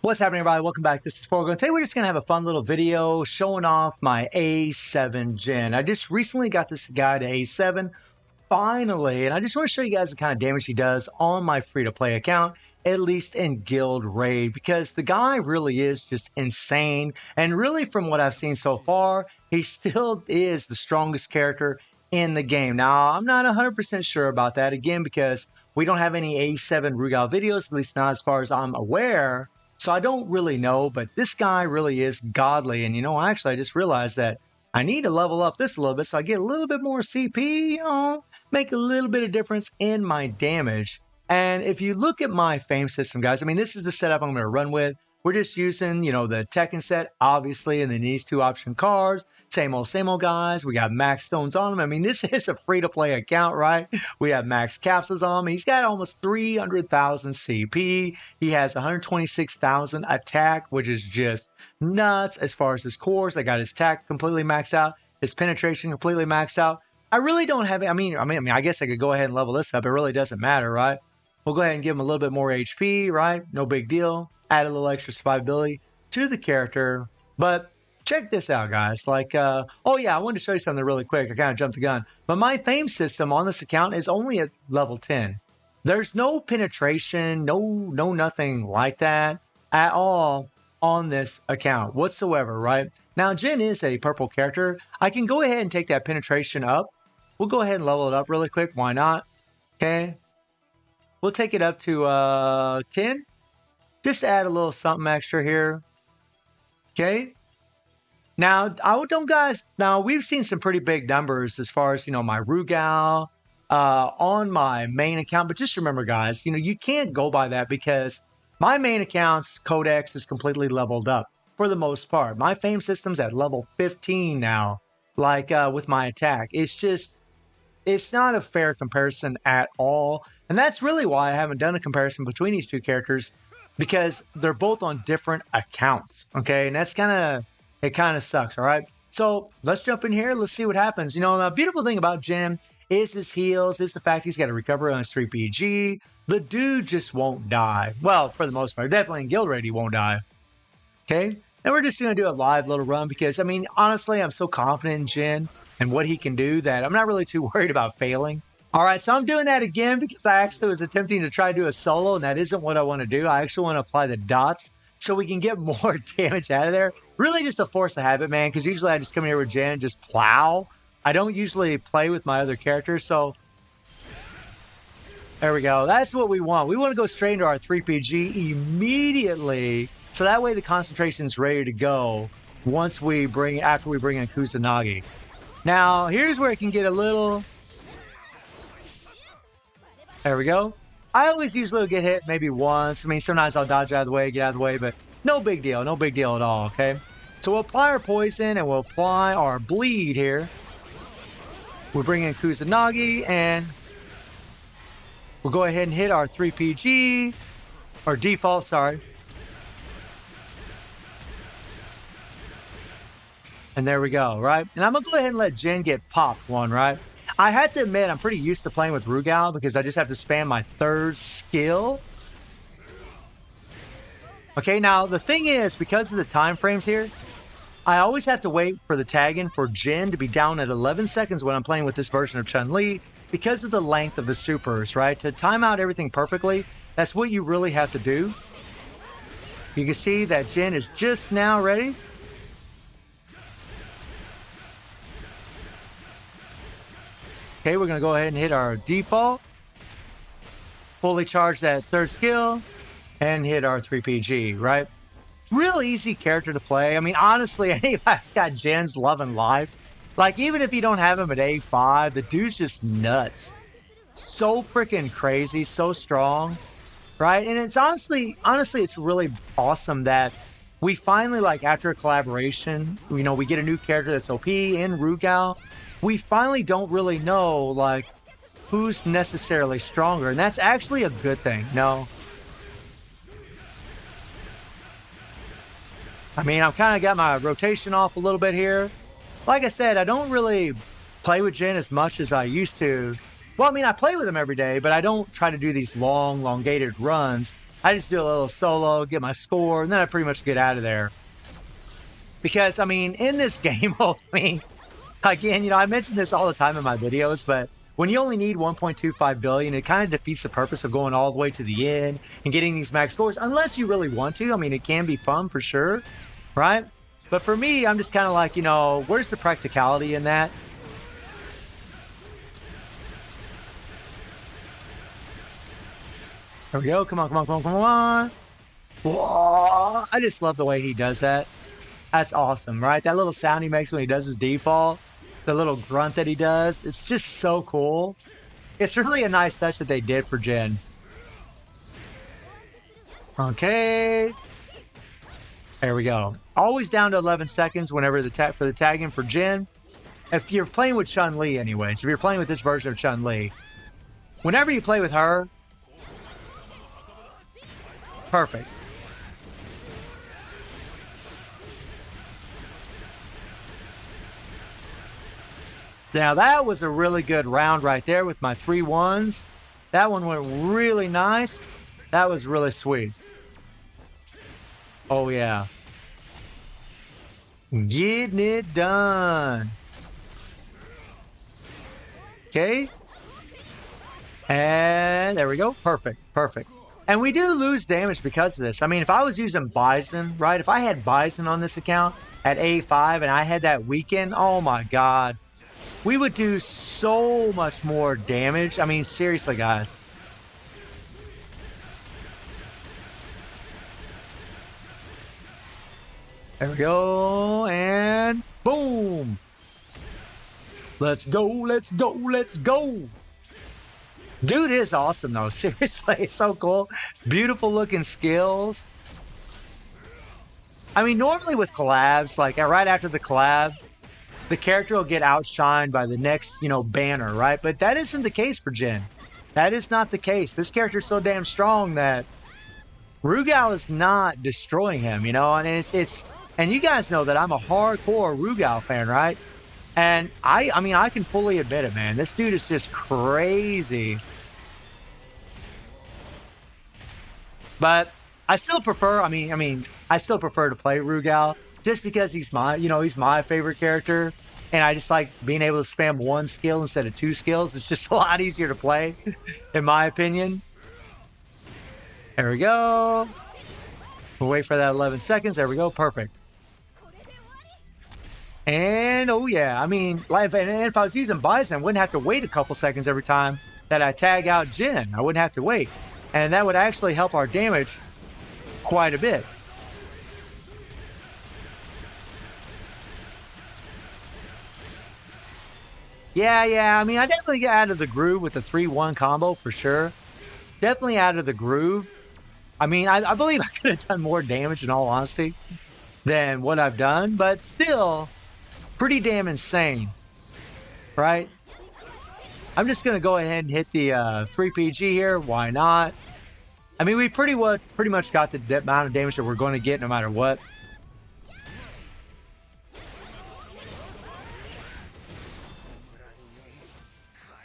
What's happening, everybody? Welcome back. This is Forgo. Today we're just going to have a fun little video showing off my A7 Gen. I just recently got this guy to A7, finally, and I just want to show you guys the kind of damage he does on my free-to-play account, at least in Guild Raid, because the guy really is just insane, and really from what I've seen so far, he still is the strongest character in the game. Now, I'm not 100% sure about that, again, because we don't have any A7 Rugal videos, at least not as far as I'm aware. So I don't really know, but this guy really is godly. And actually, I just realized that I need to level up this a little bit so I get a little bit more CP, make a little bit of difference in my damage. And if you look at my fame system, guys, I mean, this is the setup I'm going to run with. We're just using, the Tekken set, obviously, and then these two option cards. Same old guys. We got max stones on them. I mean, this is a free-to-play account, right? We have max capsules on him. He's got almost 300,000 CP. He has 126,000 attack, which is just nuts as far as his cores. I got his attack completely maxed out. His penetration completely maxed out. I really don't have it. I mean, I guess I could go ahead and level this up. It really doesn't matter, right? We'll go ahead and give him a little bit more HP, right? No big deal. Add a little extra survivability to the character. But check this out, guys. Oh yeah, I wanted to show you something really quick. I kind of jumped the gun. But my fame system on this account is only at level 10. There's no penetration, no nothing like that at all on this account whatsoever, right? Now, Jin is a purple character. I can go ahead and take that penetration up. We'll go ahead and level it up really quick. Why not? Okay. We'll take it up to 10. Just add a little something extra here. Okay. Now, we've seen some pretty big numbers as far as, my Rugal on my main account. But just remember, guys, you can't go by that because my main account's codex is completely leveled up for the most part. My fame system's at level 15 now, with my attack. It's not a fair comparison at all. And that's really why I haven't done a comparison between these two characters, because they're both on different accounts. Okay. And it kind of sucks. All right. So let's jump in here. Let's see what happens. The beautiful thing about Jin is his heals, is the fact he's got to recover on his 3PG. The dude just won't die. Well, for the most part, definitely in Guild Raid, he won't die. Okay. And we're just going to do a live little run because, honestly, I'm so confident in Jin and what he can do that I'm not really too worried about failing. All right, so I'm doing that again because I actually was attempting to try to do a solo, and that isn't what I want to do. I actually want to apply the dots so we can get more damage out of there. Really just a force of habit, man, because usually I just come in here with Jen and just plow. I don't usually play with my other characters, so there we go. That's what we want. We want to go straight into our 3PG immediately, so that way the concentration's ready to go after we bring in Kusanagi. Now, here's where it can get a little... There we go. I always usually get hit maybe once. Sometimes I'll dodge out of the way, get out of the way, but no big deal. No big deal at all, okay? So we'll apply our poison and we'll apply our bleed here. We'll bring in Kusanagi and we'll go ahead and hit our 3PG, or default, sorry. And there we go, right? And I'm going to go ahead and let Jin get popped one, right? I have to admit, I'm pretty used to playing with Rugal because I just have to spam my third skill. Okay, now the thing is, because of the time frames here, I always have to wait for the tag-in for Jin to be down at 11 seconds when I'm playing with this version of Chun-Li because of the length of the supers, right? To time out everything perfectly, that's what you really have to do. You can see that Jin is just now ready. Okay, we're going to go ahead and hit our default. Fully charge that third skill. And hit our 3PG, right? Real easy character to play. Honestly, anybody's got Jin's love and life. Even if you don't have him at A5, the dude's just nuts. So freaking crazy, so strong, right? And it's honestly, it's really awesome that we finally, after a collaboration, we get a new character that's OP in Rugal. We finally don't really know, who's necessarily stronger. And that's actually a good thing. No. I've kind of got my rotation off a little bit here. Like I said, I don't really play with Jin as much as I used to. Well, I play with him every day, but I don't try to do these long, elongated runs I just do a little solo, get my score, and then I pretty much get out of there. Because, I mean, in this game, I mean, again, you know, I mention this all the time in my videos, but when you only need 1.25 billion, it kind of defeats the purpose of going all the way to the end and getting these max scores, unless you really want to. I mean, it can be fun for sure, right? But for me, I'm just kind of like, you know, where's the practicality in that? There we go. Come on, come on, come on, come on. Whoa. I just love the way he does that. That's awesome, right? That little sound he makes when he does his default, the little grunt that he does, it's just so cool. It's really a nice touch that they did for Jin. Okay. There we go. Always down to 11 seconds whenever the tag for the tagging for Jin. If you're playing with Chun-Li anyways, if you're playing with this version of Chun-Li, whenever you play with her, perfect. Now that was a really good round right there with my 3 1s. That one went really nice. That was really sweet. Oh yeah. Getting it done. Okay. And there we go. Perfect. Perfect. And we do lose damage because of this. I mean, if I was using Bison, right? If I had Bison on this account at A5 and I had that weekend, oh my God. We would do so much more damage. I mean, seriously, guys. There we go. And boom. Let's go. Let's go. Let's go. Dude is awesome, though. Seriously, it's so cool. Beautiful looking skills. I mean, normally with collabs, like right after the collab, the character will get outshined by the next, you know, banner, right? But that isn't the case for Jin. That is not the case. This character's so damn strong that Rugal is not destroying him, you know? And it's and you guys know that I'm a hardcore Rugal fan, right? And I mean, I can fully admit it, man. This dude is just crazy. But I still prefer, I still prefer to play Rugal just because he's my, you know, he's my favorite character. And I just like being able to spam 1 skill instead of 2 skills. It's just a lot easier to play, in my opinion. There we go. We'll wait for that 11 seconds. There we go. Perfect. And, oh yeah, I mean, if I was using Bison, I wouldn't have to wait a couple seconds every time that I tag out Jin. I wouldn't have to wait. And that would actually help our damage quite a bit. Yeah, I mean, I definitely got out of the groove with the 3-1 combo for sure. Definitely out of the groove. I mean, I believe I could have done more damage in all honesty than what I've done, but still pretty damn insane, right? I'm just going to go ahead and hit the 3PG here. Why not? I mean, we pretty much got the amount of damage that we're going to get no matter what.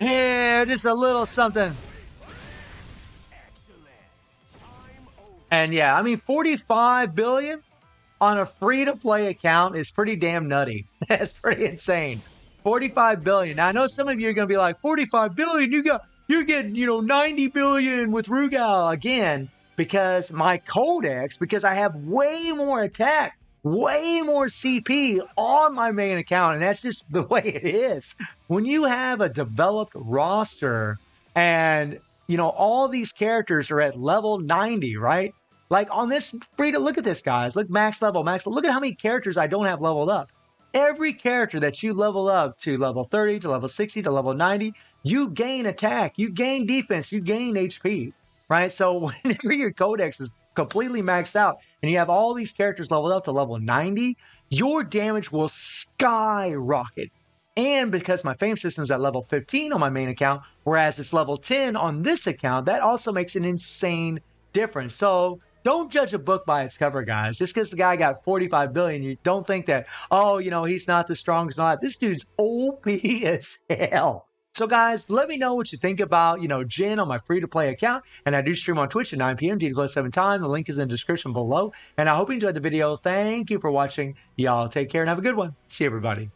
Yeah, just a little something. And yeah, I mean, 45 billion on a free-to-play account is pretty damn nutty. That's pretty insane. 45 billion. Now, I know some of you are going to be like, 45 billion, you're getting, you know, 90 billion with Rugal again, because my codex, because I have way more attack, way more CP on my main account, and that's just the way it is. When you have a developed roster and, you know, all these characters are at level 90, right? Like on this free to look at this, guys. Look, max level. Look at how many characters I don't have leveled up. Every character that you level up to level 30, to level 60, to level 90, you gain attack, you gain defense, you gain HP, right? So whenever your codex is completely maxed out and you have all these characters leveled up to level 90, your damage will skyrocket. And because my fame system is at level 15 on my main account, whereas it's level 10 on this account, that also makes an insane difference. So don't judge a book by its cover, guys. Just because the guy got 45 billion, you don't think that, oh, you know, he's not the strongest. Not this dude's OP as hell. So guys, let me know what you think about, Jhin on my free-to-play account. And I do stream on Twitch at 9 p.m. GT+7 time. The link is in the description below. And I hope you enjoyed the video. Thank you for watching. Y'all take care and have a good one. See you, everybody.